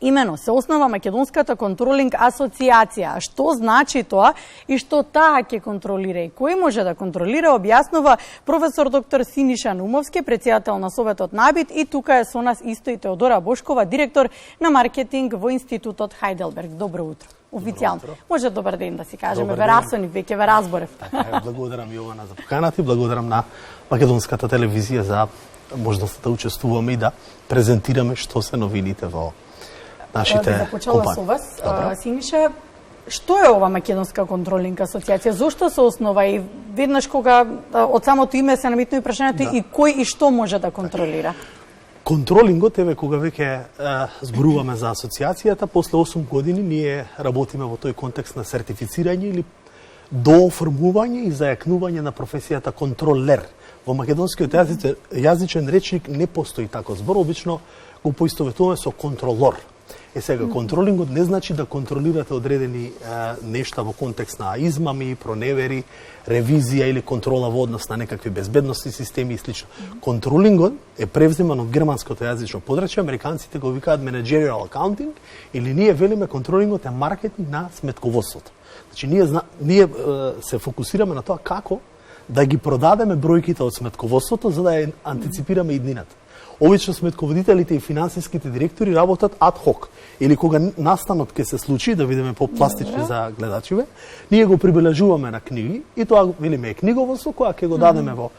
Имено се основа Македонската контролинг асоциација. Што значи тоа и што таа ќе контролира и кој може да контролира, објаснува професор доктор Синиша Наумовски, председател на Советот на АБИТ, и тука е со нас исто и Теодора Бошкова, директор на маркетинг во Институтот Хајделберг. Добро утро. Официјално. Може добар ден да си кажеме, ве расонив, веќе ве разборев. Благодарам Јована за поканата и благодарам на Македонската телевизија за можноста да учествуваме и да презентираме што се новините во нашите компании. Започала со вас, Синиша, што е ова Македонска контролинг асоциација? Зошто се основа и веднаш кога од самото име се наметнува прашањето и кој и што може да контролира? Контролингот, еве кога веќе зборуваме за асоциацијата, после 8 години ние работиме во тој контекст на сертифицирање или дооформување и зајакнување на професијата контролер. Во македонскиот јазичен речник не постои таков збор, обично го поистоветуваме со контролор. Сега, контролингот не значи да контролирате одредени нешта во контекст на измами, проневери, ревизија или контрола во однос на некакви безбедностни системи и слично. Контролингот е превземан од германското јазично подрачје, американците го викаат managerial accounting, или ние велиме контролингот е маркетинг на сметководството. Значи, ние се фокусираме на тоа како да ги продадеме бројките од сметководството за да ја антиципираме иднината. Обично сметководителите и финансиските директори работат ад хок, или кога настанот ќе се случи, да видиме по-пластични за гледачиве, ние го прибележуваме на книги и тоа велиме е книговодство која ќе го дадеме во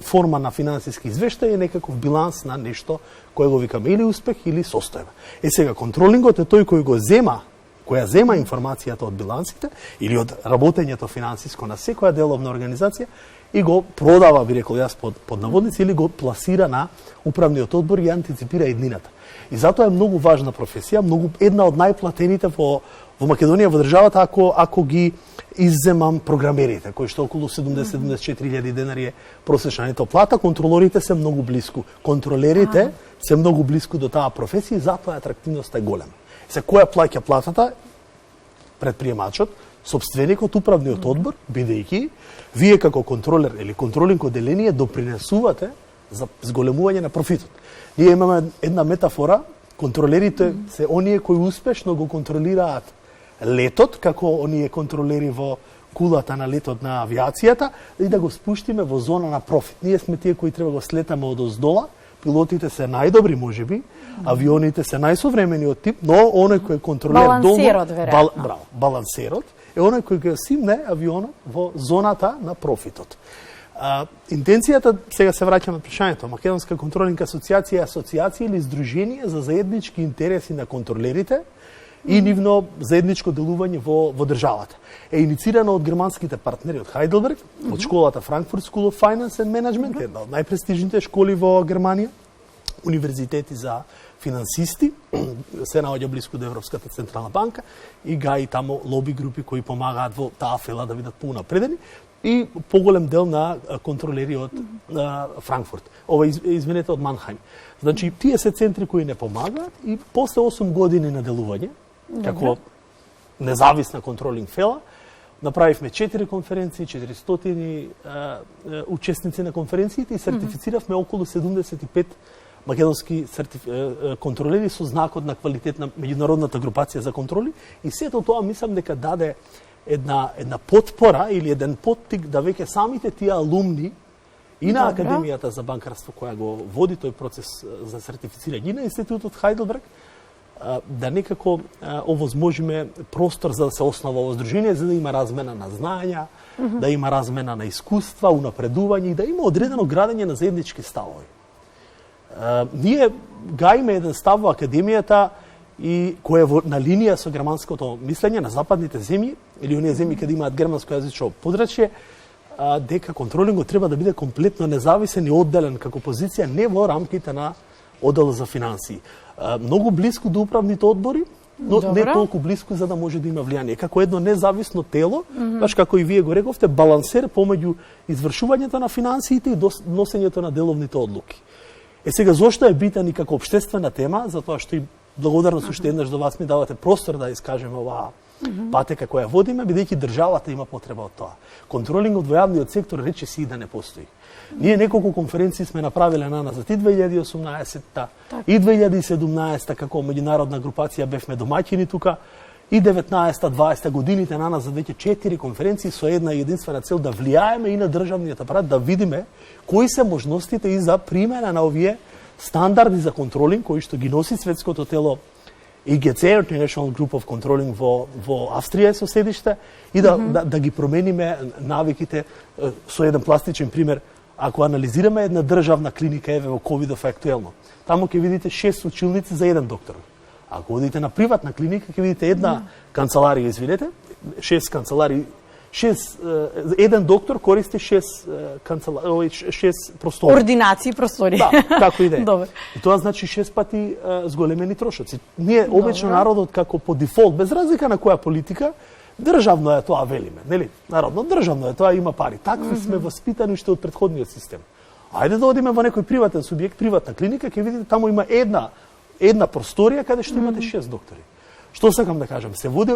форма на финансиски извештај и некаков биланс на нешто кој го викаме или успех или состојба. Сега контролингот е тој која зема информацијата од билансите или од работењето финансиско на секоја деловна организација и го продава, би рекол јас под наводници, или го пласира на управниот одбор и антиципира иднината. И затоа е многу важна професија, една од најплатените во Македонија во државата ако ги изземам програмерите, кои што околу 70-74.000 денари е просечна нето плата, контролорите се многу блиску. Контролерите се многу блиску до таа професија и затоа атрактивноста е голема. Се која плаќа платата? Предприемачот, сопственикот, управниот одбор, бидејќи вие како контролер или контролинг одделение допринесувате за зголемување на профитот. Ние имаме една метафора, контролерите се оние кои успешно го контролираат летот, како оние контролери во кулата на летот на авиацијата, и да го спуштиме во зона на профит. Ние сме тие кои треба го слетаме од оздола, пилотите се најдобри можеби, авионите се најсовремени од тип, но оној кој контролира балансерот, веројатно. Браво, балансерот е оној кој ќе симне авионот во зоната на профитот. Интенцијата, сега се враќаме на прашањето, Македонска контролинг асоциација е асоциација или здружение за заеднички интереси на контролерите и нивно заедничко делување во државата. Е иницирано од германските партнери од Хајделберг, од школата Frankfurt School of Finance and Management, една од најпрестижните школи во Германија, универзитети за финансисти, се наоѓа близко до Европската централна банка и гаи тамо лоби групи кои помагаат во таа фела да бидат поунапредени и поголем дел на контролери од Франкфурт. Извинете, од Манхајм. Значи, тие се центри кои не помагаат и после 8 години на делување, како независна контролинг фела, направивме 4 конференции, 400 учесници на конференциите и сертифициравме околу 75 македонски контролери со знакот на квалитет на меѓународната групација за контроли и сето тоа мислам дека даде една потпора или еден поттик да веќе самите тие алумни и на Академијата за банкарство која го води тој процес за сертифицирање и на Институтот Хајделберг да некако овозможиме простор за да се основа ово здружение, за да има размена на знаења, да има размена на искуства, унапредување и да има одредено градење на заеднички ставови. Ние гаиме еден став во Академијата и кој е на линија со германското мислење на западните земји или оние земји каде имаат германско јазично подрачје, дека контролингот треба да биде комплетно независен и одделен како позиција не во рамките на оддел за финансии. Многу близко до управните одбори, но не толку близко за да може да има влијание. Како едно независно тело, баш како и вие го рековте, балансер помеѓу извршувањето на финансиите и носењето на деловните одлуки. Сега, зошто е битен и како општествена тема? Затоа што и благодарност уште еднаш до вас ми давате простор да искажеме оваа патека која водиме, бидејќи државата има потреба од тоа. Контролингот во јавниот сектор речиси и да не постои. Ние неколку конференции сме направиле на назад и 2018-та, и 2017-та како меѓународна групација бевме домаќини тука, и 19-та, 20-та годините на назад веќе 4 конференции со една единствена цел да влијаеме и на државниот апарат да видиме кои се можностите и за примена на овие стандарди за контролинг кои што ги носи светското тело IGC, International Group of Controlling во Австрија со седиште и да ги промениме навиките со еден пластичен пример. Ако анализираме една државна клиника еве во ковидов актуелно, таму ќе видите 6 училници за еден доктор. Ако одите на приватна клиника ќе видите една канцеларија, извинете, 6 канцеларии, еден доктор користи 6 простори. Ординации простори. Да, како и да е. Добре. И тоа значи 6 пати зголемени трошоци. Ние обично народот како по дефолт, без разлика на која политика, државно е тоа велиме, нели? Народно државно е тоа, има пари. Такви сме воспитани уште од претходниот систем. Ајде да одиме во некој приватен субјект, приватна клиника, ќе видите таму има една просторија каде што имате 6 доктори. Што сакам да кажам? Се води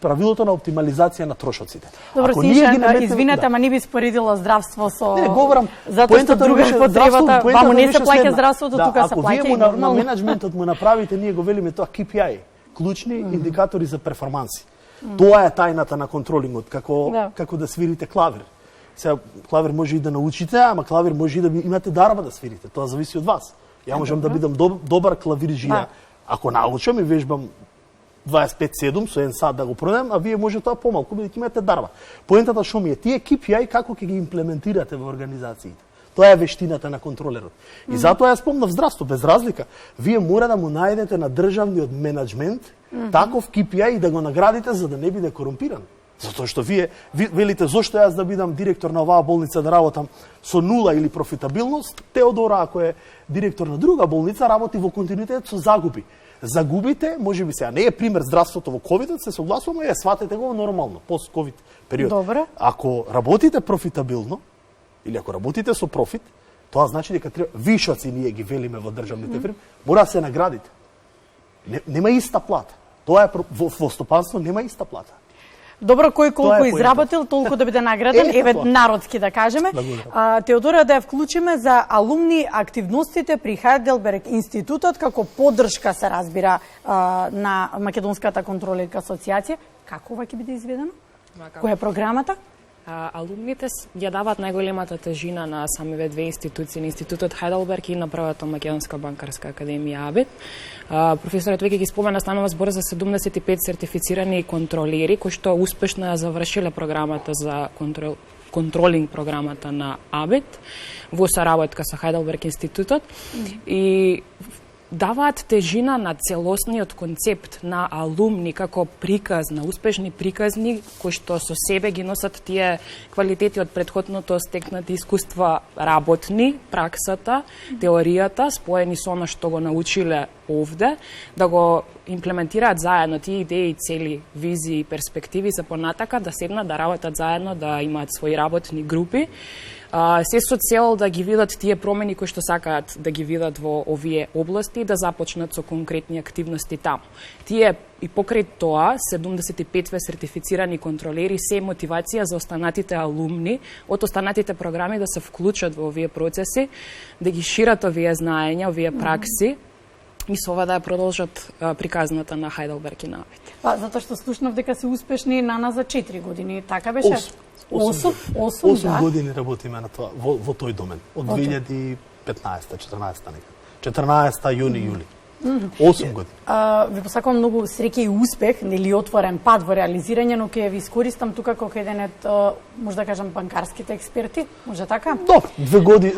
правилото на оптимализација на трошоците. Добро, Синишан, извинете, ама не би споредила здравство со... Не, говорам, затоа што друга е потребата, ваму не се плаќа здравството, тука се плаќа и нормално. Ако вие на менеджментот му направите, ние го велиме тоа KPI, клучни индикатори за перформанси. Тоа е тајната на контролингот, како да свирите клавир. Сега, клавир може и да научите, ама клавир може и да имате дарба да свирите. Тоа зависи од вас. Ја можам да бидам добар клавирџија, ако научам и вежбам 25/7 со 1 сат да го продам, а вие може тоа помалку, бидејќи имате дарба. Поентата што ми е, тие KPI како ќе ги имплементирате во организациите. Тоа е вештината на контролерот. И затоа ја спомнав здравство, без разлика. Вие мора да му најдете на државниот менеджмент таков KPI и да го наградите за да не биде корумпиран. Затоа што вие велите зошто јас да бидам директор на оваа болница да работам со нула или профитабилност, Теодора ако е директор на друга болница работи во континуитет со загуби. Загубите, може би сега не е пример здравството во ковидот, се согласуваме, ја сватете го нормално, пост-ковид период. Добре. Ако работите профитабилно или ако работите со профит, тоа значи дека треба вишоци ние ги велиме во државните фирми, мора да се наградите. Нема иста плата. Тоа е во стопанство нема иста плата. Добро, кој колку изработил, толку да биде награден, еве народски да кажеме. Теодора, да ја вклучиме за алумни активностите при Хайделберг институтот како поддршка се разбира на Македонската контролерска асоциација. Како ова ќе биде изведено? Која е програмата? Алумните ја даваат најголемата тежина на самиве две институции, на Институтот Хайделберг и на првата Македонска банкарска академија АБЕТ. Професорот веќе ги спомена, станува збор за 75 сертифицирани контролери кои што успешно ја завршиле програмата за контролинг програмата на АБЕТ во соработка со Хайделберг институтот и даваат тежина на целосниот концепт на алумни како приказ, на успешни приказни кои што со себе ги носат тие квалитети од претходното стекнати искуства работни, праксата, теоријата, споени со она што го научиле овде, да го имплементираат заедно тие идеи, цели, визии и перспективи за понатака, да седнат, да работат заедно, да имаат своји работни групи, се со цел да ги видат тие промени кои што сакаат да ги видат во овие области и да започнат со конкретни активности таму. Тие и покрај тоа 75 сертифицирани контролери се мотивација за останатите алумни од останатите програми да се вклучат во овие процеси, да ги шират овие знаења, овие пракси и со ова да ја продолжат приказната на Хайделберг и на АБЕТ. Затоа што слушнав дека се успешни на нас за 4 години, така беше? 8 години работиме на тоа во тој домен. Од 2015-та, 14-та некаде. 14-та јуни, јули. 8 години. Ви посакувам многу среќа и успех, нели отворен пат во реализирање, но ќе ви искористам тука како еден од, може да кажам, банкарските експерти, може така? Добро, 2 години.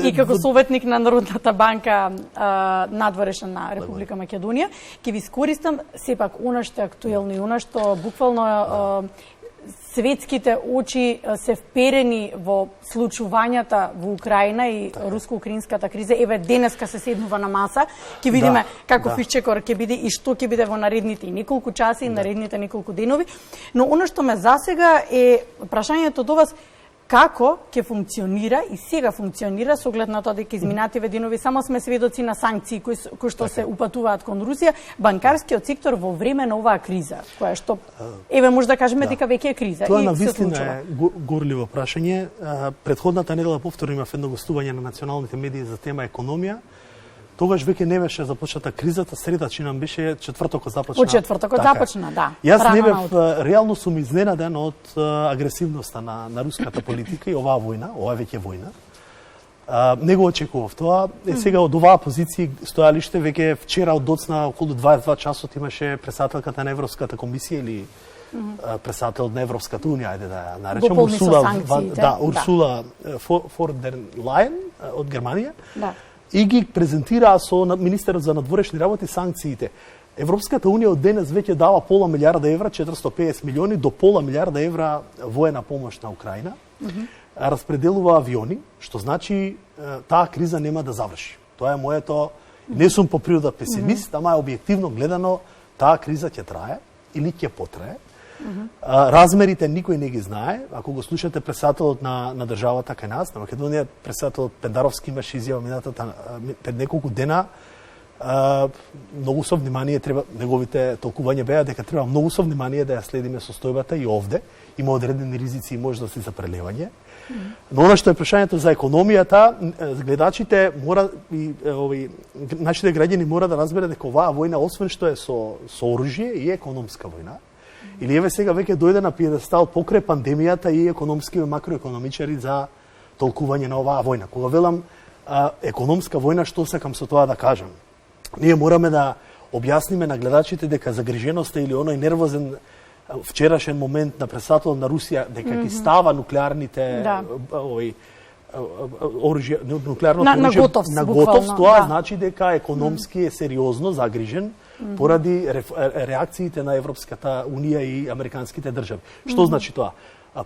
И како советник на Народната банка надворешна на Република Македонија, ќе ви искористам сепак она што е актуелно и она што буквално светските очи се вперени во случувањата во Украина и руско-украинската криза. Еве денеска се седнува на маса, ќе видиме каков исчекор ќе биде и што ќе биде во наредните неколку часи и наредните неколку денови. Но она што ме засега е прашањето до вас, како ќе функционира и сега функционира со оглед на тоа дека изминативе денови само сме сведоци на санкции кои што се упатуваат кон Русија, банкарскиот сектор во време на оваа криза, која што еве може да кажеме дека веќе е криза. Тоа навистина е горливо прашање. Претходната недела повторно имав едно гостување на националните медии за тема економија. Тогаш веќе не беше започната кризата, среда чинам беше четвртокот започна. Од четвртокот започна, да. Јас не бев, реално сум изненаден од агресивноста на руската политика и оваа војна, ова веќе војна. Не го очекував тоа. Сега од оваа позиција стојалиште веќе вчера од доцна околу 22 часот имаше председателката на Европската комисија или председател на Европската унија, ајде да ја наречам, Урсула фон дер Лајен од Германија. Да. И ги презентираа со министерот за надворешни работи санкциите. Европската унија од денес веќе дава пола милиарда евра, 450 милиони до пола милиарда евра воена помош на Украина. Распределува авиони, што значи таа криза нема да заврши. Тоа е моето, не сум по природа песимист, ама објективно гледано таа криза ќе трае или ќе потрае. Размерите никој не ги знае. Ако го слушате председателот на државата кај нас, на Македонија, председателот Пендаровски имаше изјава минатата пред неколку дена, многу со внимание треба, неговите толкувања беа дека треба многу со внимание да ја следиме состојбата и овде. Има одредени ризици и можности за прелевање. Но она што е прашањето за економијата, гледачите мора и нашите граѓани мора да разберат дека оваа војна освен што е со оружје и економска војна. Или еве сега веќе дојде на пиедестал покрај пандемијата и економски и макроекономичари за толкување на оваа војна. Кога велам економска војна, што сакам со тоа да кажам? Ние мораме да објасниме на гледачите дека загриженоста или оној нервозен вчерашен момент на председателот на Русија дека ги става нуклеарните оружје, нуклеарното оружје на готов, тоа значи дека економски е сериозно загрижен поради реакциите на Европската унија и американските држави. Што значи тоа?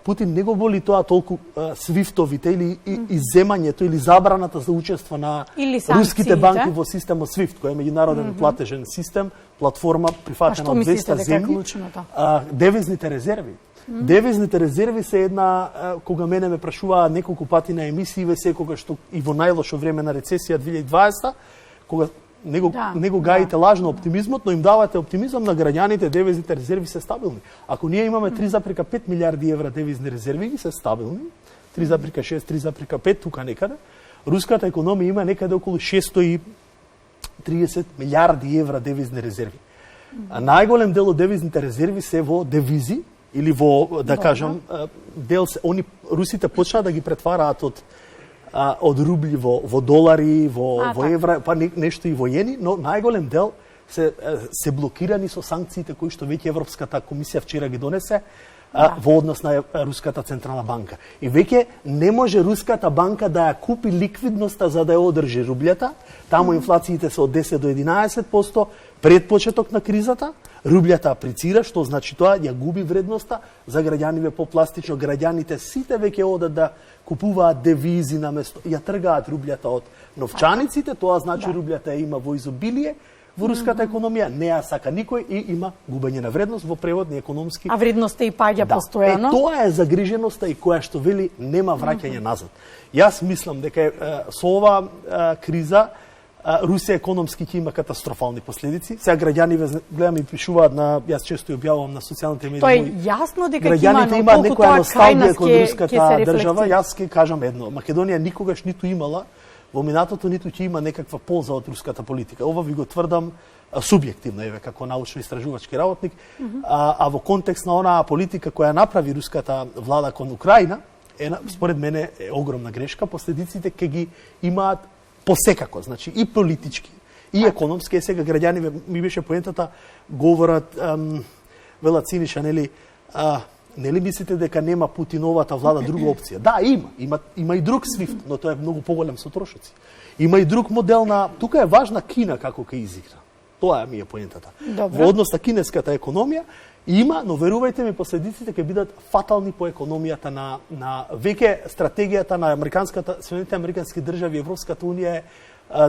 Путин не го воли тоа толку свифтовите или изземањето или забраната за учество на руските банки во системот SWIFT, кој е меѓународен платежен систем, платформа прифатена од 200 земји. Девизните резерви. Девизните резерви се една, кога мене ме прашуваа неколку пати на емисии, секогаш што и во најлошо време на рецесија 2020, кога не го гаите лажно оптимизмот, но им давате оптимизам на граѓаните, девизните резерви се стабилни. Ако ние имаме 3,5 милиарди евра девизни резерви, ги се стабилни, 3,6, 3,5 тука некаде, руската економија има некаде околу 630 милиарди евра девизни резерви. А најголем дел од девизните резерви се во девизи, или во, да кажам, дел се, русите почнаа да ги претвараат од рубли во долари, во евра, па нешто и во јени, но најголем дел се блокирани со санкциите кои што веќе Европската комисија вчера ги донесе во однос на Руската централна банка. И веќе не може Руската банка да ја купи ликвидноста за да ја одржи рублјата. Таму инфлациите се од 10 до 11%, пред почеток на кризата. Рублјата априцира, што значи тоа ја губи вредноста за граѓаните попластично. Граѓаните сите веќе одат да купуваат девизи на место, ја тргаат рублјата од новчаниците, тоа значи рублјата има во изобилие во руската економија, не ја сака никој и има губење на вредност во преводни економски. А вредноста и паѓа постојано. Тоа е загриженоста и која што вели нема враќање назад. Јас мислам дека со ова криза Русија економски ќе има катастрофални последици. Сега граѓани гледам и пишуваат на, јас често објавувам на социјалните медии. Тоа е јасно дека граѓаните имаат некоја носталгија кон руската држава. Јас ќе кажам едно, Македонија никогаш ниту имала во минатото, ниту ќе има некаква полза од руската политика. Ова ви го тврдам субјективно, еве, како научно-истражувачки работник, а во контекст на онаа политика која направи руската влада кон Украина, според мене е огромна грешка. Последиците ќе ги имаат посекако, значи и политички, и економски. Сега граѓани, ми беше поентата, говорат, велат Синиша, нели мислите дека нема Путиновата влада друга опција? Да, има и друг SWIFT, но тоа е многу поголем со трошоци. Има и друг модел на, тука е важна Кина како ќе изигра. Тоа ми е поентата. Во однос на кинеската економија има, но верувајте ми, последиците ќе бидат фатални по економијата на веќе стратегијата на Соединените американски држави, Европската унија е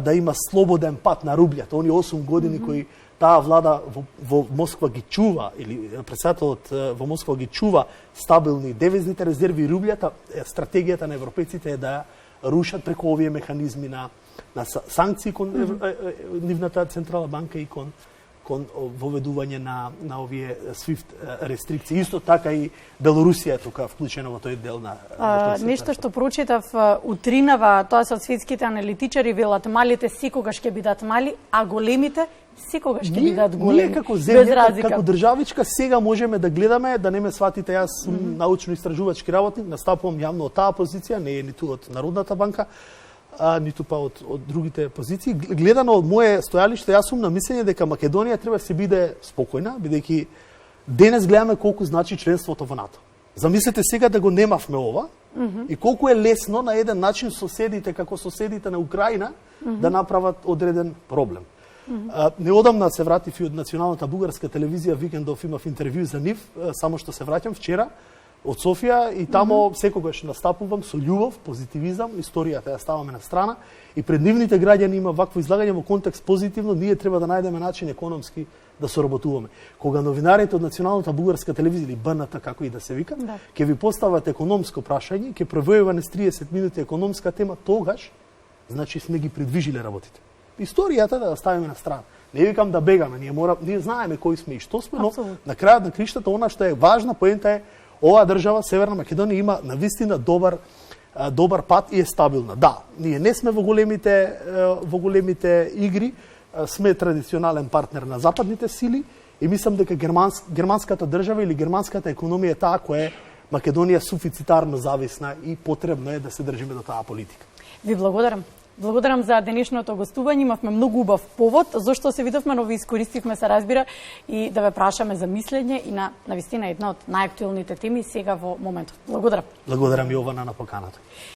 да има слободен пат на рублјата. Они 8 години кои таа влада во Москва ги чува, или председателот во Москва ги чува стабилни девизните резерви и рублјата, стратегијата на европејците е да ја рушат преку овие механизми на санкции кон нивната централна банка и кон воведување на овие SWIFT рестрикции. Исто така и Белорусија е тука вклучена во тој дел на нешто што прочитав утринава, тоа се од светските аналитичари, велат малите секогаш ќе бидат мали, а големите секогаш ќе бидат големи. Ние како земја, како државичка сега можеме да гледаме, да не ме сватите, јас сум научно-истражувачки работник, настапувам јавно од таа позиција, не е ниту од Народната банка, ниту па од другите позиции. Гледано од мое стојалиште, јас сум на мислење дека Македонија треба да се биде спокојна, бидејќи денес гледаме колку значи членството во НАТО. Замислете сега да го немавме ова и колку е лесно на еден начин соседите, како соседите на Украина, да направат одреден проблем. Неодамна се вратив и од националната бугарска телевизија, викендов имав интервју за нив, само што се враќам вчера од Софија и тамо секогаш настапувам со љубов, позитивизам, историјата ја ставаме на страна и пред нивните граѓани има вакво излагање во контекст позитивно, ние треба да најдеме начин економски да соработуваме. Кога новинарите од националната бугарска телевизија или БНТ како и да се вика, ќе ви постават економско прашање, ќе превојува 30 минути економска тема, тогаш значи сме ги придвижиле работите. Историјата да ставиме на страна. Не викам да бегаме, ние знаеме кои сме и што сме, но на крајот на криштата она што е важна поента е оваа држава Северна Македонија има навистина добар пат и е стабилна. Да, ние не сме во големите игри, сме традиционален партнер на западните сили и мислам дека германската држава или германската економија е таа која е Македонија суфицитарно зависна и потребно е да се држиме до таа политика. Ви благодарам. Благодарам за денешното гостување, имавме многу убав повод, зашто се видовме, но ви искористивме, се разбира, и да ве прашаме за мислење и на навистина една од најактуелните теми сега во моментот. Благодарам. Благодарам Јована на поканата.